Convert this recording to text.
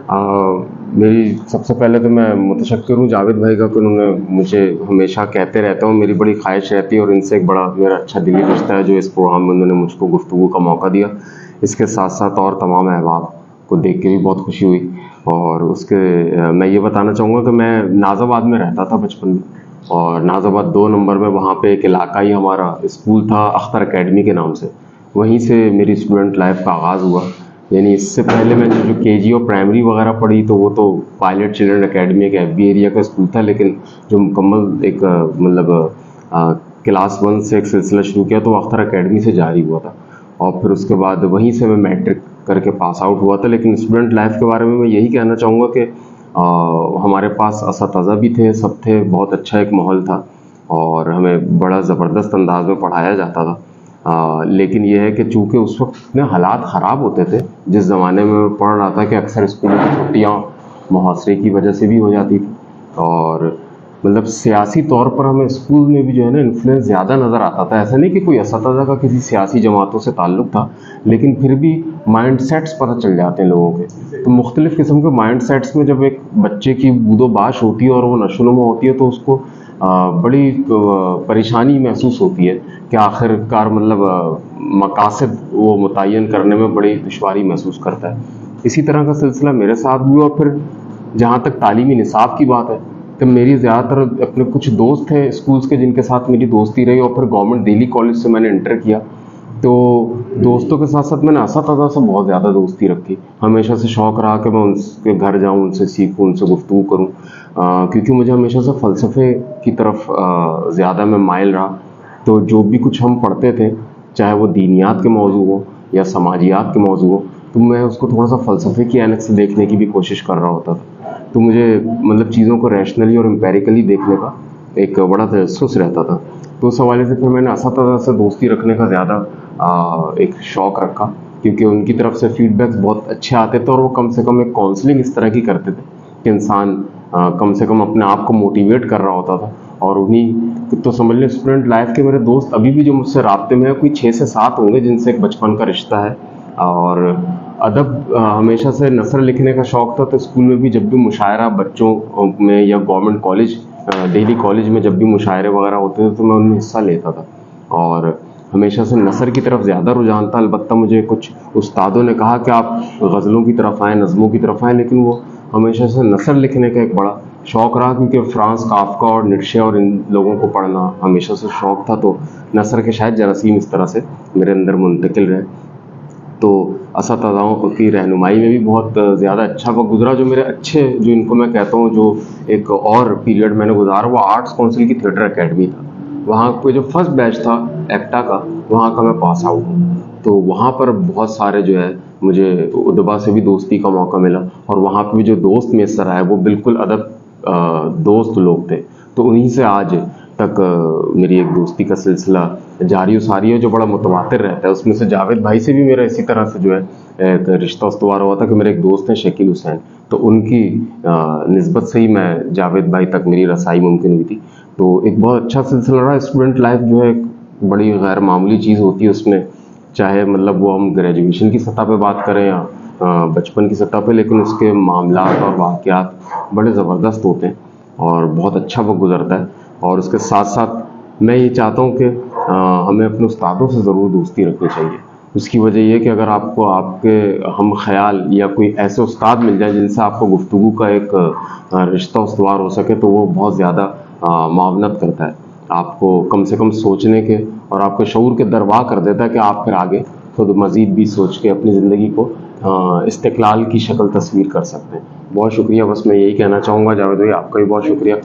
मेरी सबसे पहले तो मैं मुतशक्किर हूँ जावेद भाई का कि उन्होंने मुझे हमेशा कहते रहता हूँ, मेरी बड़ी ख्वाहिश रहती है और इनसे एक बड़ा मेरा अच्छा दिली रिश्ता है जो इस प्रोग्राम में उन्होंने मुझको गुफ्तगू का मौका दिया। इसके साथ साथ और तमाम अहबाब को देख के भी बहुत खुशी हुई। और मैं ये बताना चाहूँगा कि मैं नाज़ाबाद में रहता था बचपन में, और नाज़ाबाद 2 नंबर में वहाँ पे एक इलाकाई हमारा स्कूल था अख्तर एकेडमी के नाम से। वहीं से मेरी स्टूडेंट लाइफ का आगाज़ हुआ। यानी इससे पहले मैंने जो केजी और प्राइमरी वगैरह पढ़ी तो वो तो पायलट चिल्ड्रन एकेडमी एक एफबी एरिया का स्कूल था, लेकिन जो मुकम्मल एक क्लास 1 से एक सिलसिला शुरू किया तो अख्तर एकेडमी से जारी हुआ था। और फिर उसके बाद वहीं से मैं मैट्रिक करके पास आउट हुआ था। लेकिन स्टूडेंट लाइफ के बारे में मैं यही कहना चाहूँगा कि हमारे पास असातिज़ा भी थे, सब थे, बहुत अच्छा एक माहौल था और हमें बड़ा ज़बरदस्त अंदाज में पढ़ाया जाता था। लेकिन ये है कि चूँकि उस वक्त इतने हालात ख़राब होते थे, जिस ज़माने में मैं पढ़ रहा था कि अक्सर स्कूलों की छुट्टियाँ मुहासरे की वजह से भी हो जाती थी और मतलब सियासी तौर पर हमें स्कूल में भी जो है ना इन्फ्लुएंस ज़्यादा नज़र आता था। ऐसा नहीं कि कोई असातिज़ा का किसी सियासी जमातों से ताल्लुक़ था, लेकिन फिर भी माइंड सेट्स पता चल जाते हैं लोगों के। तो मुख्तलिफ़ किस्म के माइंड सेट्स में जब एक बच्चे की बूदोबाश होती है और वो नशोनुमा होती है तो उसको बड़ी परेशानी महसूस होती है कि आखिरकार मकासद वो मुतय्यन करने में बड़ी दुश्वारी महसूस करता है। इसी तरह का सिलसिला मेरे साथ भी हुआ। फिर जहाँ तक तालीमी निसाब की बात है तो मेरी ज़्यादातर अपने कुछ दोस्त थे स्कूल्स के जिनके साथ मेरी दोस्ती रही और फिर गवर्नमेंट दिल्ली कॉलेज से मैंने इंटर किया। तो दोस्तों के साथ साथ मैंने असातिज़ा से बहुत ज़्यादा दोस्ती रखी। हमेशा से शौक़ रहा कि मैं उनके घर जाऊँ, उनसे सीखूँ, उनसे गुफ्तगू करूँ, क्योंकि मुझे हमेशा से फ़लसफ़े की तरफ ज़्यादा मैं माइल रहा। तो जो भी कुछ हम पढ़ते थे, चाहे वो दीनियात के मौज़ू हो या समाजियात के मौज़ू हो, तो मैं उसको थोड़ा-सा फ़लसफ़े की ऐनक से देखने की भी कोशिश कर रहा होता था। तो मुझे चीज़ों को रैशनली और एम्पिरिकली देखने का एक बड़ा तजस्सुस रहता था। तो उस हवाले से फिर मैंने असातिज़ा से दोस्ती रखने का ज़्यादा एक शौक़ रखा, क्योंकि उनकी तरफ से फ़ीडबैक्स बहुत अच्छे आते थे और वो कम से कम एक काउंसलिंग इस तरह की करते थे कि इंसान कम से कम अपने आप को मोटिवेट कर रहा होता था। और उन्हीं तो समझ लें स्टूडेंट लाइफ के मेरे दोस्त अभी भी जो मुझसे राब्ते में है कोई 6 से 7 होंगे जिनसे एक बचपन का रिश्ता है। और अदब हमेशा से नसर लिखने का शौक़ था, तो स्कूल में भी जब भी मुशायरा बच्चों में या गवर्नमेंट कॉलेज दिल्ली कॉलेज में जब भी मुशायरे वगैरह होते थे तो मैं उनमें हिस्सा लेता था और हमेशा से नसर की तरफ ज़्यादा रुझान था। अलबत्ता मुझे कुछ उस्तादों ने कहा कि आप गज़लों की तरफ आएँ, नज़्मों की तरफ आएँ, लेकिन वो हमेशा से नसर लिखने का एक बड़ा शौक़ रहा, क्योंकि फ्रांस काफ्का और नीत्शे और इन लोगों को पढ़ना हमेशा से शौक़ था। तो नसर के शायद जरासीम इस तरह से मेरे अंदर मुंतकिल रहे। तो असातिज़ाओं की रहनुमाई में भी बहुत ज़्यादा अच्छा वक़्त गुज़रा। जो मेरे अच्छे, जो इनको मैं कहता हूँ, जो एक और पीरियड मैंने गुज़ारा वो आर्ट्स काउंसिल की थिएटर एकेडमी था। वहाँ पे जो फर्स्ट बैच था एक्टा का, वहाँ का मैं पास आउट हूँ। तो वहाँ पर बहुत सारे जो है मुझे उदबा से भी दोस्ती का मौका मिला और वहाँ पे भी जो दोस्त मेसर आए वो बिल्कुल अदब दोस्त लोग थे। तो उन्हीं से आज तक मेरी एक दोस्ती का सिलसिला जारी व सारी है जो बड़ा मुतवातिर रहता है। उसमें से जावेद भाई से भी मेरा इसी तरह से जो है एक रिश्ता उस्तवार हुआ था कि मेरे एक दोस्त हैं शकील हुसैन, तो उनकी निस्बत से ही मैं जावेद भाई तक मेरी रसाई मुमकिन हुई थी। तो एक बहुत अच्छा सिलसिला रहा। स्टूडेंट लाइफ जो है एक बड़ी गैर मामूली चीज़ होती है उसमें, चाहे वो हम ग्रेजुएशन की सतह पे बात करें या बचपन की सतह पे, लेकिन उसके मामलात और वाक़यात बड़े ज़बरदस्त होते हैं और बहुत अच्छा वक़्त गुज़रता है। और उसके साथ साथ मैं ये चाहता हूँ कि हमें अपने उस्तादों से ज़रूर दोस्ती रखनी चाहिए। उसकी वजह ये है कि अगर आपको आपके हम ख़याल या कोई ऐसे उस्ताद मिल जाए जिनसे आपको गुफ्तगू का एक रिश्ता उस्तवार हो सके, तो वो बहुत ज़्यादा मावनत करता है। आपको कम से कम सोचने के और आपके शऊर के दरवा कर देता है कि आप फिर आगे खुद मज़ीद भी सोच के अपनी ज़िंदगी को इस्तिक़लाल की शक्ल तस्वीर कर सकते हैं। बहुत शुक्रिया। बस मैं यही कहना चाहूँगा जावेद भाई, आपका भी बहुत शुक्रिया।